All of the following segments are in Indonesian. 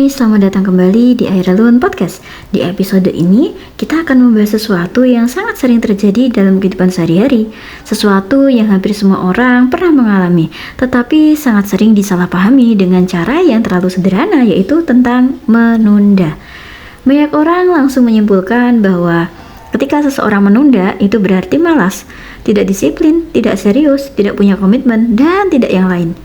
Hai, selamat datang kembali di Airalun Podcast. Di episode ini, kita akan membahas sesuatu yang sangat sering terjadi dalam kehidupan sehari-hari. Sesuatu yang hampir semua orang pernah mengalami, tetapi sangat sering disalahpahami dengan cara yang terlalu sederhana, yaitu tentang menunda. Banyak orang langsung menyimpulkan bahwa ketika seseorang menunda, itu berarti malas, tidak disiplin, tidak serius, tidak punya komitmen, dan tidak yang lain.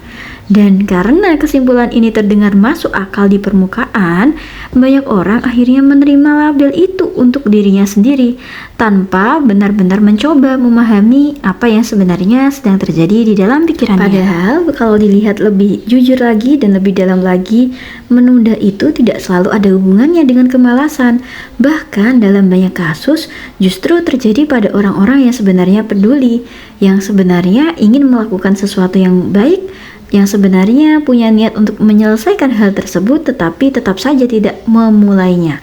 Dan karena kesimpulan ini terdengar masuk akal di permukaan, banyak orang akhirnya menerima label itu untuk dirinya sendiri tanpa benar-benar mencoba memahami apa yang sebenarnya sedang terjadi di dalam pikirannya. Padahal kalau dilihat lebih jujur lagi dan lebih dalam lagi, menunda itu tidak selalu ada hubungannya dengan kemalasan. Bahkan dalam banyak kasus justru terjadi pada orang-orang yang sebenarnya peduli, yang sebenarnya ingin melakukan sesuatu yang baik, yang sebenarnya punya niat untuk menyelesaikan hal tersebut tetapi tetap saja tidak memulainya.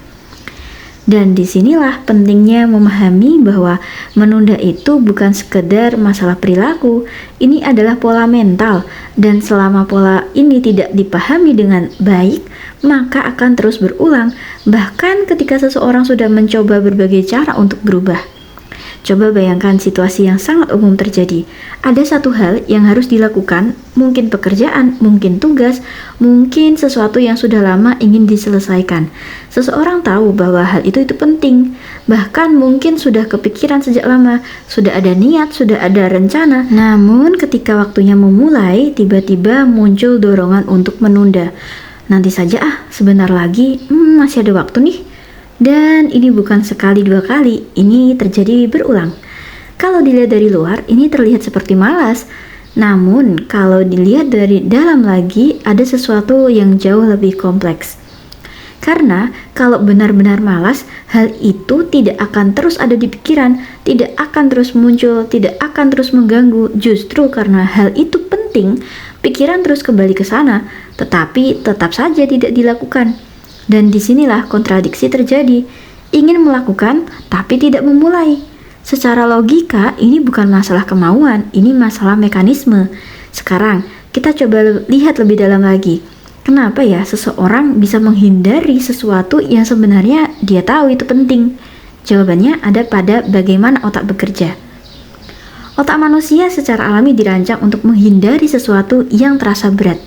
Dan disinilah pentingnya memahami bahwa menunda itu bukan sekedar masalah perilaku, ini adalah pola mental, dan selama pola ini tidak dipahami dengan baik, maka akan terus berulang, bahkan ketika seseorang sudah mencoba berbagai cara untuk berubah. Coba bayangkan situasi yang sangat umum terjadi. Ada satu hal yang harus dilakukan, mungkin pekerjaan, mungkin tugas, mungkin sesuatu yang sudah lama ingin diselesaikan. Seseorang tahu bahwa hal itu penting, bahkan mungkin sudah kepikiran sejak lama, sudah ada niat, sudah ada rencana. Namun ketika waktunya memulai, tiba-tiba muncul dorongan untuk menunda. Nanti saja sebentar lagi, masih ada waktu nih. Dan ini bukan sekali dua kali, ini terjadi berulang. Kalau dilihat dari luar, ini terlihat seperti malas. Namun, kalau dilihat dari dalam lagi, ada sesuatu yang jauh lebih kompleks. Karena kalau benar-benar malas, hal itu tidak akan terus ada di pikiran, tidak akan terus muncul, tidak akan terus mengganggu. Justru karena hal itu penting, pikiran terus kembali ke sana, tetapi tetap saja tidak dilakukan. Dan disinilah kontradiksi terjadi. Ingin melakukan, tapi tidak memulai. Secara logika, ini bukan masalah kemauan, ini masalah mekanisme. Sekarang, kita coba lihat lebih dalam lagi. Kenapa ya seseorang bisa menghindari sesuatu yang sebenarnya dia tahu itu penting? Jawabannya ada pada bagaimana otak bekerja. Otak manusia secara alami dirancang untuk menghindari sesuatu yang terasa berat.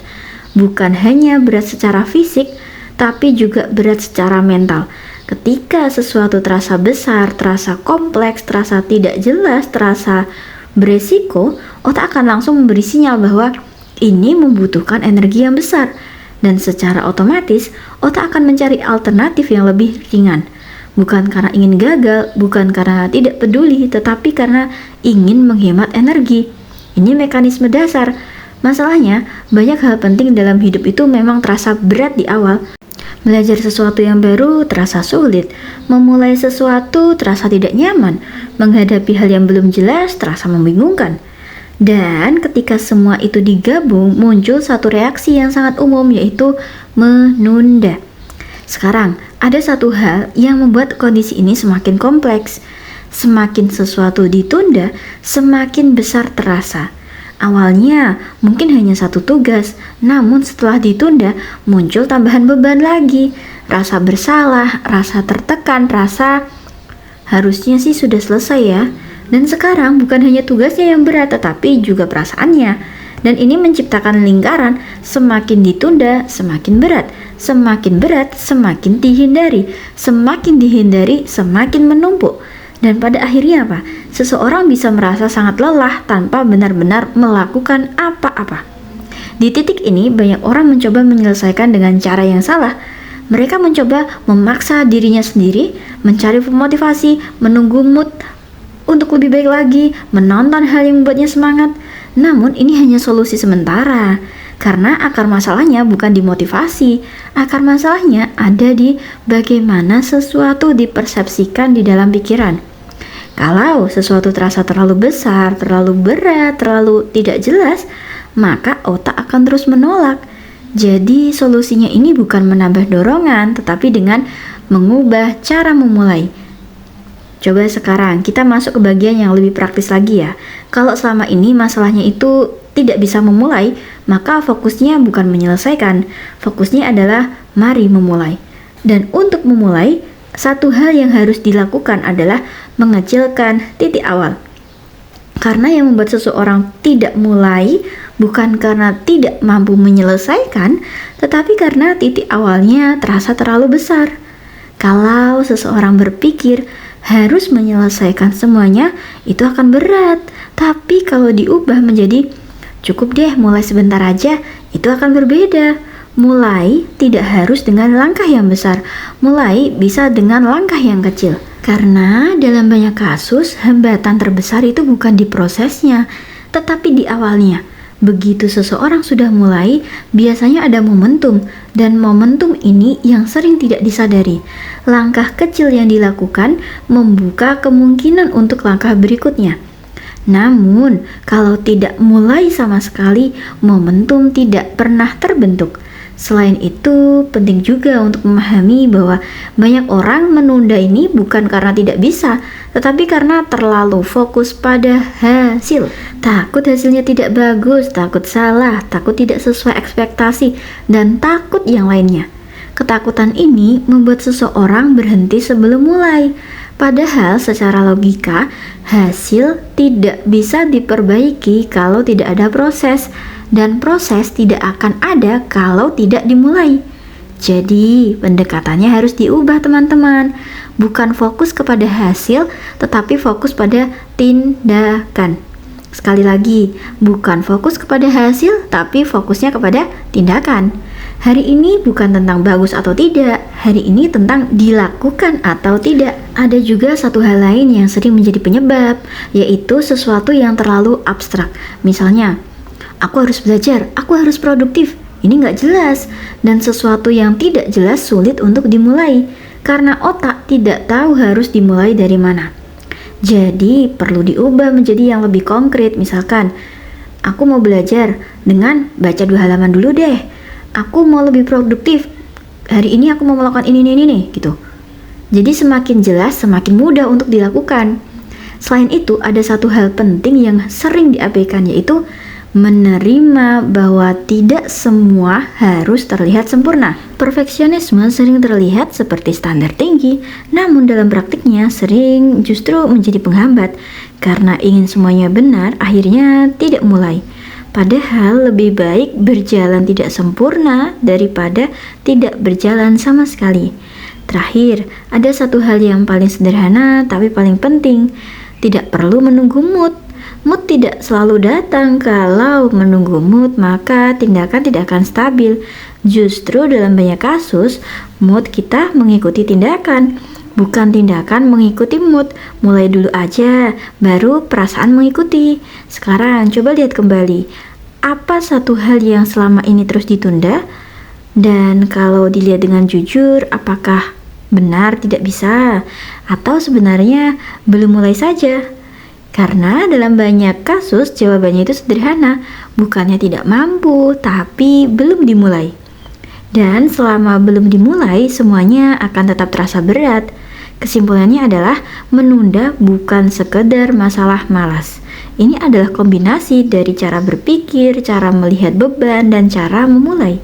Bukan hanya berat secara fisik, tapi juga berat secara mental. Ketika sesuatu terasa besar, terasa kompleks, terasa tidak jelas, terasa beresiko, otak akan langsung memberi sinyal bahwa ini membutuhkan energi yang besar. Dan secara otomatis, otak akan mencari alternatif yang lebih ringan. Bukan karena ingin gagal, bukan karena tidak peduli, tetapi karena ingin menghemat energi. Ini mekanisme dasar. Masalahnya, banyak hal penting dalam hidup itu memang terasa berat di awal. Belajar sesuatu yang baru terasa sulit, memulai sesuatu terasa tidak nyaman, menghadapi hal yang belum jelas terasa membingungkan. Dan ketika semua itu digabung, muncul satu reaksi yang sangat umum, yaitu menunda. Sekarang, ada satu hal yang membuat kondisi ini semakin kompleks. Semakin sesuatu ditunda, semakin besar terasa. Awalnya mungkin hanya satu tugas, namun setelah ditunda muncul tambahan beban lagi. Rasa bersalah, rasa tertekan, rasa harusnya sih sudah selesai ya. Dan sekarang bukan hanya tugasnya yang berat, tetapi juga perasaannya. Dan ini menciptakan lingkaran, semakin ditunda, semakin berat. Semakin berat, semakin dihindari. Semakin dihindari, semakin menumpuk. Dan pada akhirnya apa? Seseorang bisa merasa sangat lelah tanpa benar-benar melakukan apa-apa. Di titik ini, banyak orang mencoba menyelesaikan dengan cara yang salah. Mereka mencoba memaksa dirinya sendiri, mencari motivasi, menunggu mood untuk lebih baik lagi, menonton hal yang membuatnya semangat. Namun ini hanya solusi sementara. Karena akar masalahnya bukan di motivasi. Akar masalahnya ada di bagaimana sesuatu dipersepsikan di dalam pikiran. Kalau sesuatu terasa terlalu besar, terlalu berat, terlalu tidak jelas, maka otak akan terus menolak. Jadi solusinya ini bukan menambah dorongan, tetapi dengan mengubah cara memulai. Coba sekarang kita masuk ke bagian yang lebih praktis lagi ya. Kalau selama ini masalahnya itu tidak bisa memulai, maka fokusnya bukan menyelesaikan, fokusnya adalah mari memulai. Dan untuk memulai, satu hal yang harus dilakukan adalah mengecilkan titik awal. Karena yang membuat seseorang tidak mulai bukan karena tidak mampu menyelesaikan, tetapi karena titik awalnya terasa terlalu besar. Kalau seseorang berpikir harus menyelesaikan semuanya, itu akan berat. Tapi kalau diubah menjadi cukup deh mulai sebentar aja, itu akan berbeda. Mulai tidak harus dengan langkah yang besar, mulai bisa dengan langkah yang kecil. Karena dalam banyak kasus, hambatan terbesar itu bukan di prosesnya, tetapi di awalnya. Begitu seseorang sudah mulai, biasanya ada momentum, dan momentum ini yang sering tidak disadari. Langkah kecil yang dilakukan membuka kemungkinan untuk langkah berikutnya. Namun, kalau tidak mulai sama sekali, momentum tidak pernah terbentuk. Selain itu, penting juga untuk memahami bahwa banyak orang menunda ini bukan karena tidak bisa, tetapi karena terlalu fokus pada hasil. Takut hasilnya tidak bagus, takut salah, takut tidak sesuai ekspektasi, dan takut yang lainnya. Ketakutan ini membuat seseorang berhenti sebelum mulai. Padahal secara logika, hasil tidak bisa diperbaiki kalau tidak ada proses. Dan proses tidak akan ada kalau tidak dimulai. Jadi pendekatannya harus diubah teman-teman. Bukan fokus kepada hasil, tetapi fokus pada tindakan. Sekali lagi, bukan fokus kepada hasil, tapi fokusnya kepada tindakan. Hari ini bukan tentang bagus atau tidak, hari ini tentang dilakukan atau tidak. Ada juga satu hal lain yang sering menjadi penyebab, yaitu sesuatu yang terlalu abstrak. Misalnya, aku harus belajar, aku harus produktif. Ini nggak jelas, dan sesuatu yang tidak jelas sulit untuk dimulai, karena otak tidak tahu harus dimulai dari mana. Jadi perlu diubah menjadi yang lebih konkret. Misalkan, aku mau belajar dengan baca 2 halaman dulu deh. Aku mau lebih produktif, hari ini aku mau melakukan ini nih, gitu. Jadi semakin jelas, semakin mudah untuk dilakukan. Selain itu, ada satu hal penting yang sering diabaikan, yaitu menerima bahwa tidak semua harus terlihat sempurna. Perfeksionisme sering terlihat seperti standar tinggi, namun dalam praktiknya sering justru menjadi penghambat. Karena ingin semuanya benar, akhirnya tidak mulai. Padahal lebih baik berjalan tidak sempurna daripada tidak berjalan sama sekali. Terakhir, ada satu hal yang paling sederhana tapi paling penting. Tidak perlu menunggu mood. Mood tidak selalu datang. Kalau menunggu mood, maka tindakan tidak akan stabil. Justru dalam banyak kasus, mood kita mengikuti tindakan, bukan tindakan mengikuti mood. Mulai dulu aja, baru perasaan mengikuti. Sekarang coba lihat kembali, apa satu hal yang selama ini terus ditunda? Dan kalau dilihat dengan jujur, apakah benar tidak bisa? Atau sebenarnya belum mulai saja? Karena dalam banyak kasus jawabannya itu sederhana, bukannya tidak mampu, tapi belum dimulai. Dan selama belum dimulai, semuanya akan tetap terasa berat. Kesimpulannya adalah menunda bukan sekedar masalah malas. Ini adalah kombinasi dari cara berpikir, cara melihat beban, dan cara memulai.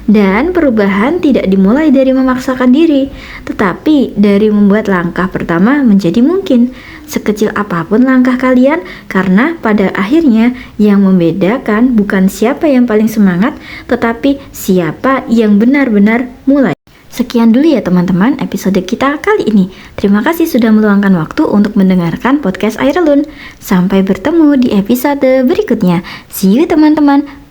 Dan perubahan tidak dimulai dari memaksakan diri, tetapi dari membuat langkah pertama menjadi mungkin. Sekecil apapun langkah kalian, karena pada akhirnya yang membedakan bukan siapa yang paling semangat, tetapi siapa yang benar-benar mulai. Sekian dulu ya teman-teman episode kita kali ini. Terima kasih sudah meluangkan waktu untuk mendengarkan podcast Airalun. Sampai bertemu di episode berikutnya. See you teman-teman.